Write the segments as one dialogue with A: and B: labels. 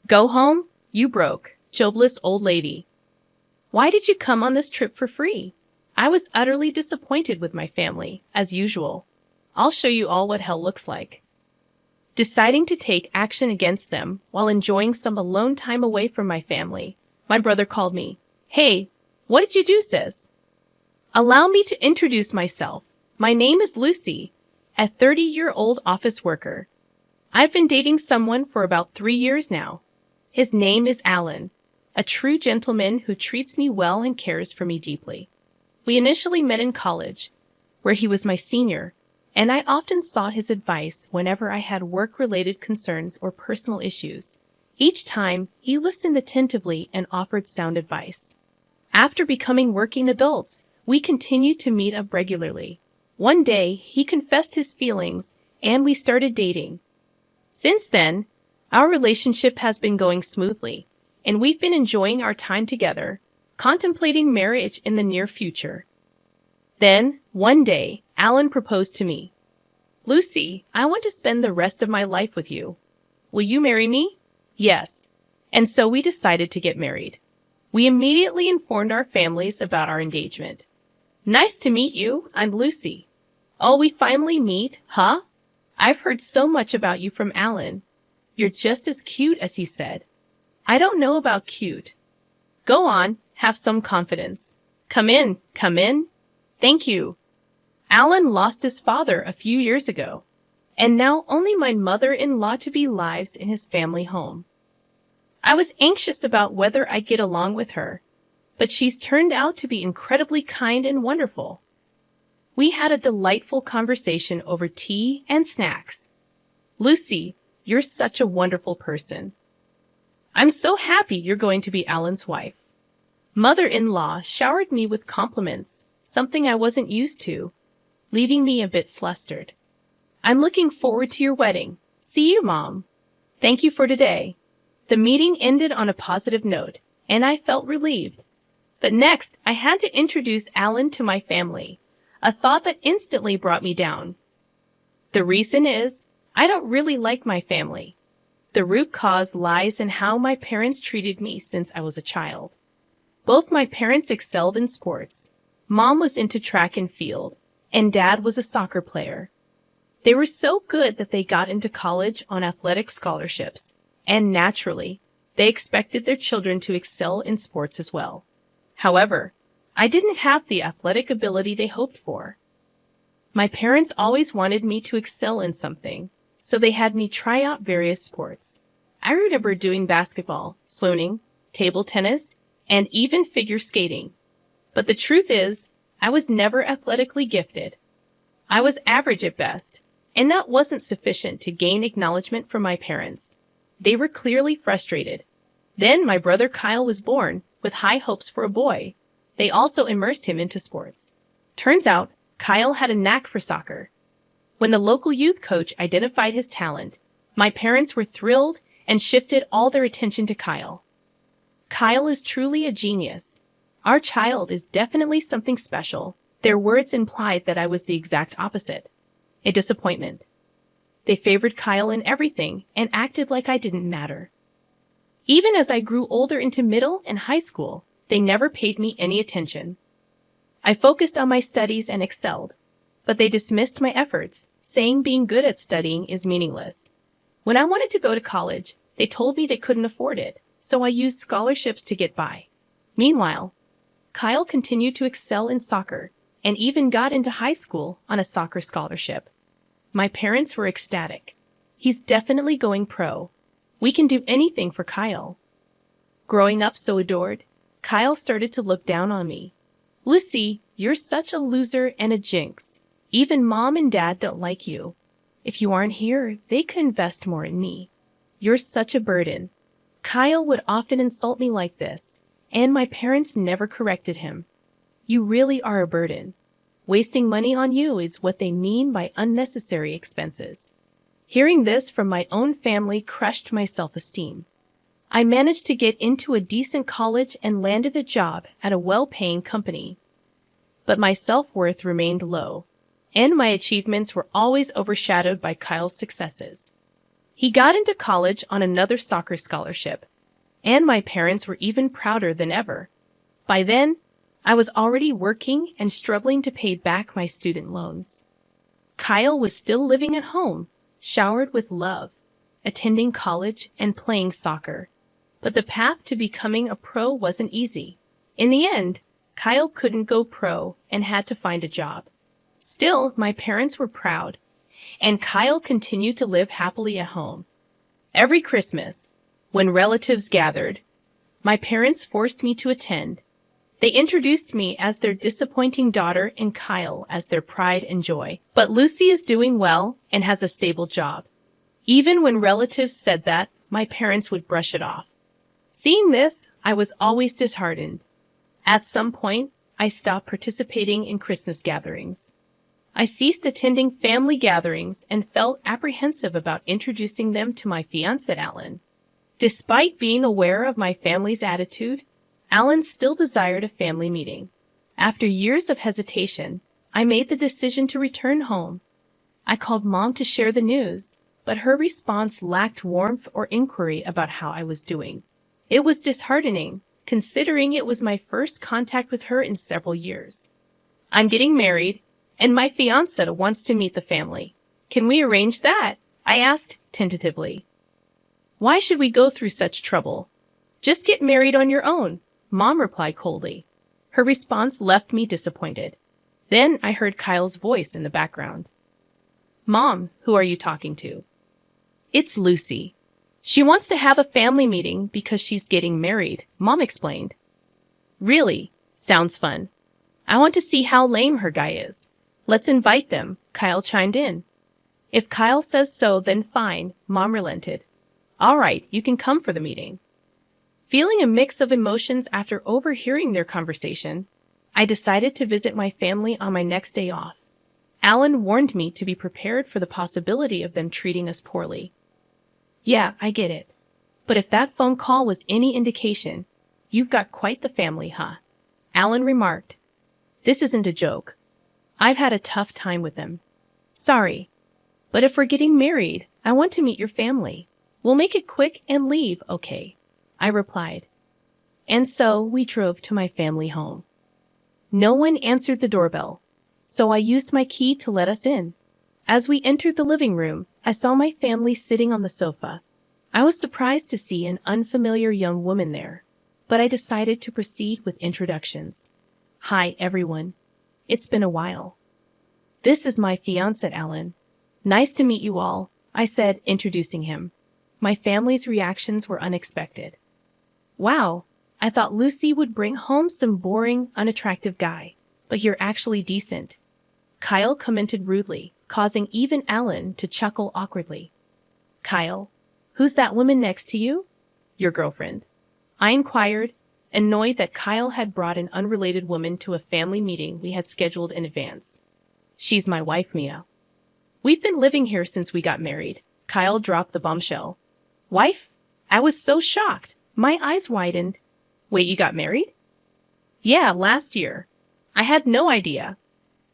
A: Go home, you broke, jobless old lady. Why did you come on this trip for free? I was utterly disappointed with my family, as usual. I'll show you all what hell looks like. Deciding to take action against them while enjoying some alone time away from my family, my brother called me. Hey, what did you do, sis? Allow me to introduce myself. My name is Lucy, a 30-year-old office worker. I've been dating someone for about 3 years now. His name is Alan, a true gentleman who treats me well and cares for me deeply. We initially met in college, where he was my senior, and I often sought his advice whenever I had work-related concerns or personal issues. Each time, he listened attentively and offered sound advice. After becoming working adults, we continued to meet up regularly. One day, he confessed his feelings, and we started dating. Since then, our relationship has been going smoothly, and we've been enjoying our time together, contemplating marriage in the near future. Then, one day, Alan proposed to me. Lucy, I want to spend the rest of my life with you. Will you marry me? Yes. And so we decided to get married. We immediately informed our families about our engagement. Nice to meet you, I'm Lucy. Oh, we finally meet, huh? I've heard so much about you from Alan. You're just as cute as he said. I don't know about cute. Go on, have some confidence. Come in, come in. Thank you. Alan lost his father a few years ago, and now only my mother-in-law-to-be lives in his family home. I was anxious about whether I'd get along with her, but she's turned out to be incredibly kind and wonderful. We had a delightful conversation over tea and snacks. Lucy, you're such a wonderful person. I'm so happy you're going to be Alan's wife. Mother-in-law showered me with compliments, something I wasn't used to, leaving me a bit flustered. I'm looking forward to your wedding. See you, Mom. Thank you for today. The meeting ended on a positive note, and I felt relieved. But next, I had to introduce Alan to my family, a thought that instantly brought me down. The reason is, I don't really like my family. The root cause lies in how my parents treated me since I was a child. Both my parents excelled in sports. Mom was into track and field, and Dad was a soccer player. They were so good that they got into college on athletic scholarships, and naturally, they expected their children to excel in sports as well. However, I didn't have the athletic ability they hoped for. My parents always wanted me to excel in something, so they had me try out various sports. I remember doing basketball, swimming, table tennis, and even figure skating. But the truth is, I was never athletically gifted. I was average at best, and that wasn't sufficient to gain acknowledgement from my parents. They were clearly frustrated. Then my brother Kyle was born, with high hopes for a boy. They also immersed him into sports. Turns out, Kyle had a knack for soccer. When the local youth coach identified his talent, my parents were thrilled and shifted all their attention to Kyle. Kyle is truly a genius. Our child is definitely something special. Their words implied that I was the exact opposite. A disappointment. They favored Kyle in everything and acted like I didn't matter. Even as I grew older into middle and high school, they never paid me any attention. I focused on my studies and excelled, but they dismissed my efforts, saying being good at studying is meaningless. When I wanted to go to college, they told me they couldn't afford it, so I used scholarships to get by. Meanwhile, Kyle continued to excel in soccer and even got into high school on a soccer scholarship. My parents were ecstatic. He's definitely going pro. We can do anything for Kyle. Growing up so adored, Kyle started to look down on me. Lucy, you're such a loser and a jinx. Even Mom and Dad don't like you. If you aren't here, they could invest more in me. You're such a burden. Kyle would often insult me like this, and my parents never corrected him. You really are a burden. Wasting money on you is what they mean by unnecessary expenses. Hearing this from my own family crushed my self-esteem. I managed to get into a decent college and landed a job at a well-paying company. But my self-worth remained low, and my achievements were always overshadowed by Kyle's successes. He got into college on another soccer scholarship, and my parents were even prouder than ever. By then, I was already working and struggling to pay back my student loans. Kyle was still living at home, showered with love, attending college and playing soccer. But the path to becoming a pro wasn't easy. In the end, Kyle couldn't go pro and had to find a job. Still, my parents were proud, and Kyle continued to live happily at home. Every Christmas, when relatives gathered, my parents forced me to attend. They introduced me as their disappointing daughter and Kyle as their pride and joy. But Lucy is doing well and has a stable job. Even when relatives said that, my parents would brush it off. Seeing this, I was always disheartened. At some point, I stopped participating in Christmas gatherings. I ceased attending family gatherings and felt apprehensive about introducing them to my fiancé, Alan. Despite being aware of my family's attitude, Alan still desired a family meeting. After years of hesitation, I made the decision to return home. I called Mom to share the news, but her response lacked warmth or inquiry about how I was doing. It was disheartening, considering it was my first contact with her in several years. I'm getting married, and my fiancé wants to meet the family. Can we arrange that? I asked tentatively. Why should we go through such trouble? Just get married on your own, Mom replied coldly. Her response left me disappointed. Then I heard Kyle's voice in the background. Mom, who are you talking to? It's Lucy. She wants to have a family meeting because she's getting married, Mom explained. Really? Sounds fun. I want to see how lame her guy is. Let's invite them, Kyle chimed in. If Kyle says so, then fine, Mom relented. All right, you can come for the meeting. Feeling a mix of emotions after overhearing their conversation, I decided to visit my family on my next day off. Alan warned me to be prepared for the possibility of them treating us poorly. Yeah, I get it. But if that phone call was any indication, you've got quite the family, huh? Alan remarked. This isn't a joke. I've had a tough time with them. Sorry. But if we're getting married, I want to meet your family. We'll make it quick and leave, okay? I replied. And so we drove to my family home. No one answered the doorbell, so I used my key to let us in. As we entered the living room, I saw my family sitting on the sofa. I was surprised to see an unfamiliar young woman there, but I decided to proceed with introductions. Hi, everyone. It's been a while. This is my fiancé, Alan. Nice to meet you all, I said, introducing him. My family's reactions were unexpected. Wow, I thought Lucy would bring home some boring, unattractive guy, but you're actually decent. Kyle commented rudely, causing even Alan to chuckle awkwardly. Kyle, who's that woman next to you? Your girlfriend. I inquired, annoyed that Kyle had brought an unrelated woman to a family meeting we had scheduled in advance. She's my wife, Mia. We've been living here since we got married. Kyle dropped the bombshell. Wife? I was so shocked. My eyes widened. Wait, you got married? Yeah, last year. I had no idea.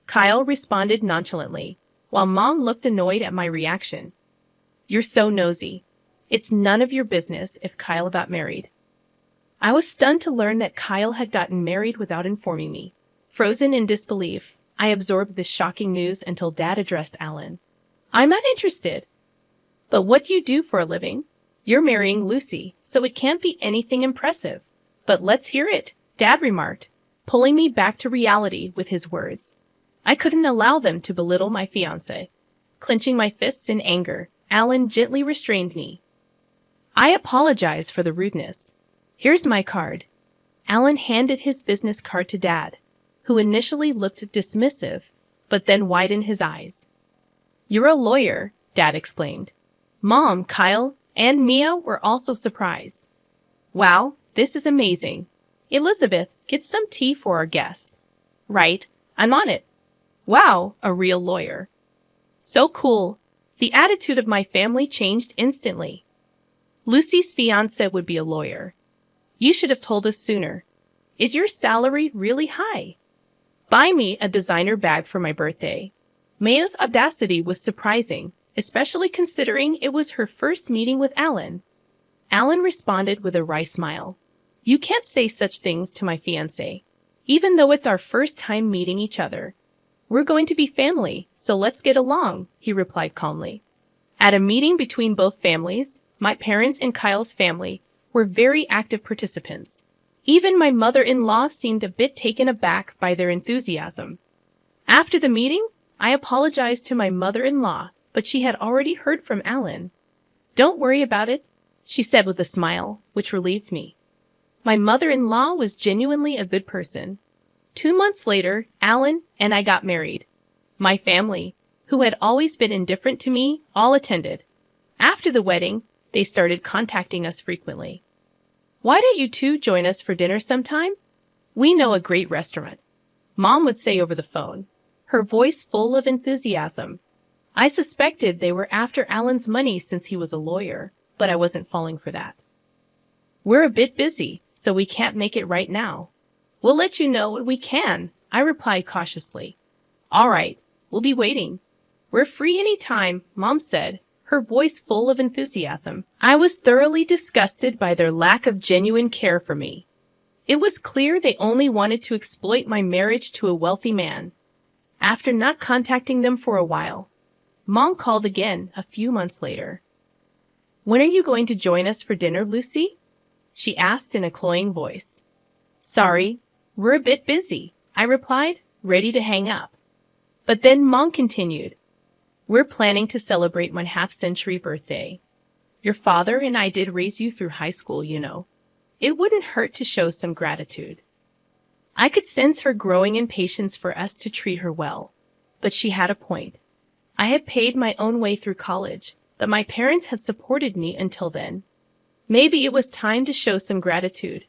A: Kyle responded nonchalantly, while Mom looked annoyed at my reaction. You're so nosy. It's none of your business if Kyle got married. I was stunned to learn that Kyle had gotten married without informing me. Frozen in disbelief, I absorbed this shocking news until Dad addressed Alan. I'm not interested. But what do you do for a living? You're marrying Lucy, so it can't be anything impressive. But let's hear it, Dad remarked, pulling me back to reality with his words. I couldn't allow them to belittle my fiancé. Clenching my fists in anger, Alan gently restrained me. I apologize for the rudeness. Here's my card. Alan handed his business card to Dad, who initially looked dismissive, but then widened his eyes. You're a lawyer, Dad exclaimed. Mom, Kyle, and Mia were also surprised. Wow, this is amazing. Elizabeth, get some tea for our guest. Right, I'm on it. Wow, a real lawyer. So cool. The attitude of my family changed instantly. Lucy's fiancé would be a lawyer. You should have told us sooner. Is your salary really high? Buy me a designer bag for my birthday. Mia's audacity was surprising, especially considering it was her first meeting with Alan. Alan responded with a wry smile. You can't say such things to my fiancé, even though it's our first time meeting each other. We're going to be family, so let's get along, he replied calmly. At a meeting between both families, my parents and Kyle's family were very active participants. Even my mother-in-law seemed a bit taken aback by their enthusiasm. After the meeting, I apologized to my mother-in-law, but she had already heard from Alan. Don't worry about it, she said with a smile, which relieved me. My mother-in-law was genuinely a good person. 2 months later, Alan and I got married. My family, who had always been indifferent to me, all attended. After the wedding, they started contacting us frequently. Why don't you two join us for dinner sometime? We know a great restaurant, Mom would say over the phone, her voice full of enthusiasm. I suspected they were after Alan's money since he was a lawyer, but I wasn't falling for that. We're a bit busy, so we can't make it right now. We'll let you know when we can, I replied cautiously. All right, we'll be waiting. We're free any time, Mom said, her voice full of enthusiasm. I was thoroughly disgusted by their lack of genuine care for me. It was clear they only wanted to exploit my marriage to a wealthy man. After not contacting them for a while, Mom called again a few months later. When are you going to join us for dinner, Lucy? She asked in a cloying voice. Sorry, we're a bit busy, I replied, ready to hang up. But then Mom continued. We're planning to celebrate my half-century birthday. Your father and I did raise you through high school, you know. It wouldn't hurt to show some gratitude. I could sense her growing impatience for us to treat her well, but she had a point. I had paid my own way through college, but my parents had supported me until then. Maybe it was time to show some gratitude.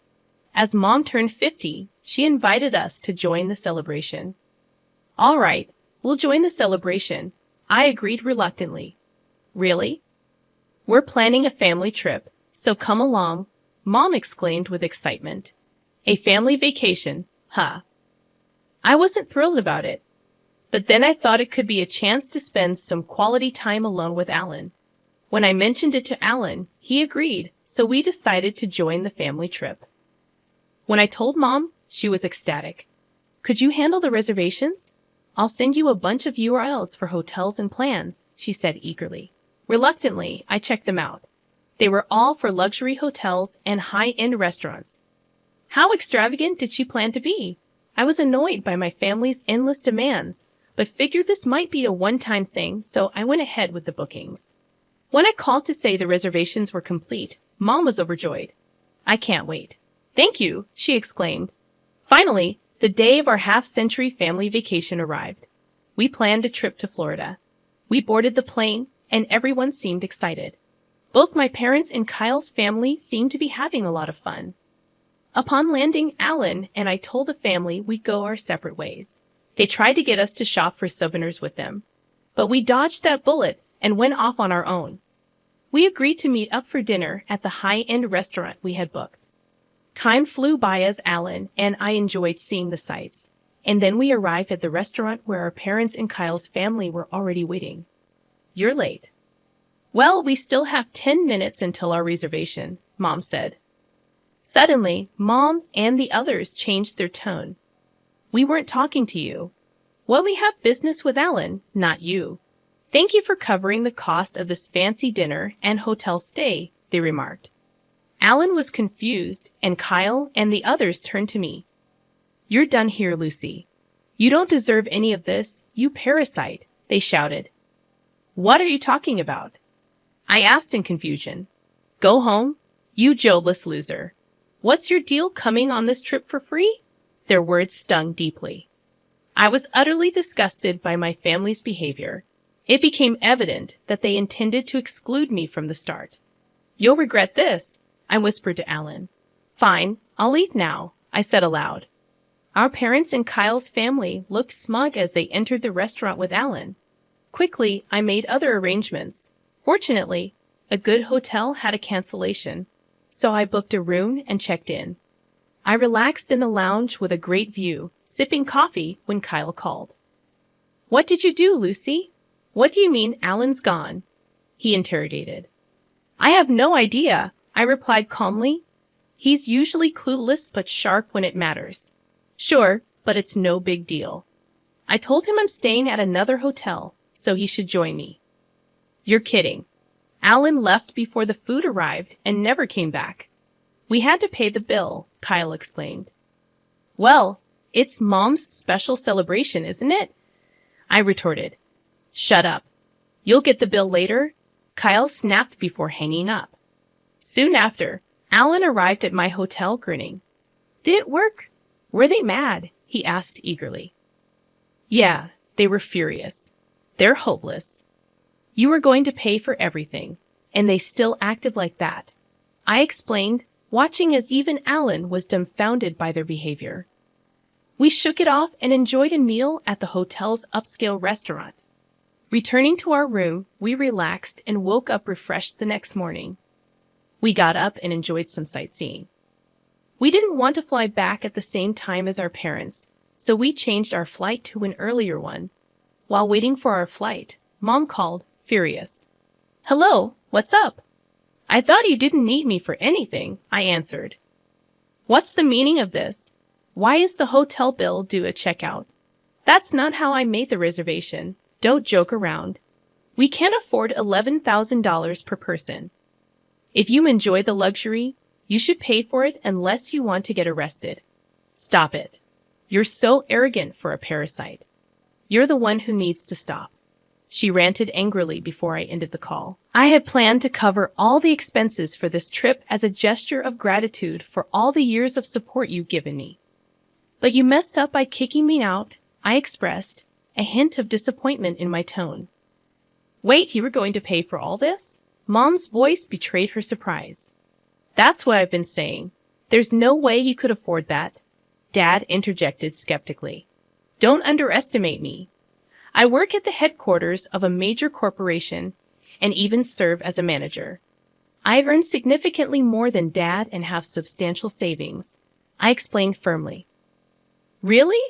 A: As Mom turned 50, she invited us to join the celebration. All right, we'll join the celebration, I agreed reluctantly. Really? We're planning a family trip, so come along, Mom exclaimed with excitement. A family vacation, huh? I wasn't thrilled about it, but then I thought it could be a chance to spend some quality time alone with Alan. When I mentioned it to Alan, he agreed, so we decided to join the family trip. When I told Mom, she was ecstatic. Could you handle the reservations? I'll send you a bunch of URLs for hotels and plans, she said eagerly. Reluctantly, I checked them out. They were all for luxury hotels and high-end restaurants. How extravagant did she plan to be? I was annoyed by my family's endless demands, but figured this might be a one-time thing, so I went ahead with the bookings. When I called to say the reservations were complete, Mom was overjoyed. I can't wait. Thank you, she exclaimed. Finally, the day of our half-century family vacation arrived. We planned a trip to Florida. We boarded the plane, and everyone seemed excited. Both my parents and Kyle's family seemed to be having a lot of fun. Upon landing, Alan and I told the family we'd go our separate ways. They tried to get us to shop for souvenirs with them, but we dodged that bullet and went off on our own. We agreed to meet up for dinner at the high-end restaurant we had booked. Time flew by as Alan and I enjoyed seeing the sights, and then we arrived at the restaurant where our parents and Kyle's family were already waiting. You're late. Well, we still have 10 minutes until our reservation, Mom said. Suddenly, Mom and the others changed their tone. We weren't talking to you. Well, we have business with Alan, not you. Thank you for covering the cost of this fancy dinner and hotel stay, they remarked. Alan was confused, and Kyle and the others turned to me. You're done here, Lucy. You don't deserve any of this, you parasite, they shouted. What are you talking about? I asked in confusion. Go home, you jobless loser. What's your deal coming on this trip for free? Their words stung deeply. I was utterly disgusted by my family's behavior. It became evident that they intended to exclude me from the start. You'll regret this, I whispered to Alan. Fine, I'll leave now, I said aloud. Our parents and Kyle's family looked smug as they entered the restaurant with Alan. Quickly, I made other arrangements. Fortunately, a good hotel had a cancellation, so I booked a room and checked in. I relaxed in the lounge with a great view, sipping coffee when Kyle called. What did you do, Lucy? What do you mean Alan's gone? He interrogated. I have no idea, I replied calmly. He's usually clueless but sharp when it matters. Sure, but it's no big deal. I told him I'm staying at another hotel, so he should join me. You're kidding. Alan left before the food arrived and never came back. We had to pay the bill, Kyle explained. Well, it's Mom's special celebration, isn't it? I retorted. Shut up. You'll get the bill later, Kyle snapped before hanging up. Soon after, Alan arrived at my hotel grinning. Did it work? Were they mad? He asked eagerly. Yeah, they were furious. They're hopeless. You were going to pay for everything, and they still acted like that. I explained, watching as even Alan was dumbfounded by their behavior. We shook it off and enjoyed a meal at the hotel's upscale restaurant. Returning to our room, we relaxed and woke up refreshed the next morning. We got up and enjoyed some sightseeing. We didn't want to fly back at the same time as our parents, so we changed our flight to an earlier one. While waiting for our flight, Mom called, furious. Hello, what's up? I thought you didn't need me for anything, I answered. What's the meaning of this? Why is the hotel bill due at checkout? That's not how I made the reservation. Don't joke around. We can't afford $11,000 per person. If you enjoy the luxury, you should pay for it unless you want to get arrested. Stop it. You're so arrogant for a parasite. You're the one who needs to stop. She ranted angrily before I ended the call. I had planned to cover all the expenses for this trip as a gesture of gratitude for all the years of support you've given me. But you messed up by kicking me out, I expressed, a hint of disappointment in my tone. Wait, you were going to pay for all this? Mom's voice betrayed her surprise. That's what I've been saying. There's no way you could afford that, Dad interjected skeptically. Don't underestimate me. I work at the headquarters of a major corporation and even serve as a manager. I've earned significantly more than Dad and have substantial savings, I explained firmly. Really?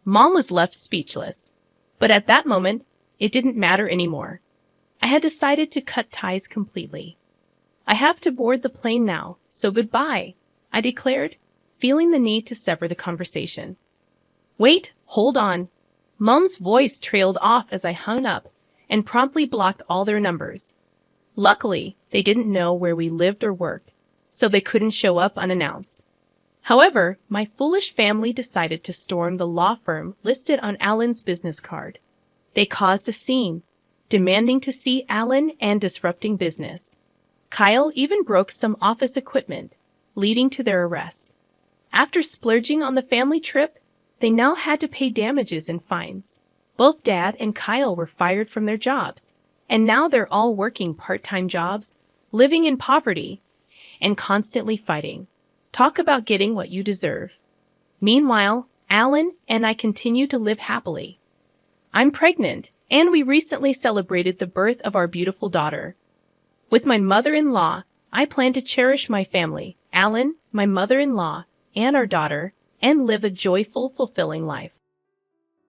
A: Mom was left speechless. But at that moment, it didn't matter anymore. I had decided to cut ties completely. I have to board the plane now, so goodbye, I declared, feeling the need to sever the conversation. Wait, hold on. Mom's voice trailed off as I hung up and promptly blocked all their numbers. Luckily, they didn't know where we lived or worked, so they couldn't show up unannounced. However, my foolish family decided to storm the law firm listed on Alan's business card. They caused a scene, demanding to see Alan and disrupting business. Kyle even broke some office equipment, leading to their arrest. After splurging on the family trip, they now had to pay damages and fines. Both Dad and Kyle were fired from their jobs, and now they're all working part-time jobs, living in poverty, and constantly fighting. Talk about getting what you deserve. Meanwhile, Alan and I continue to live happily. I'm pregnant, and we recently celebrated the birth of our beautiful daughter. With my mother-in-law, I plan to cherish my family, Alan, my mother-in-law, and our daughter, and live a joyful, fulfilling life.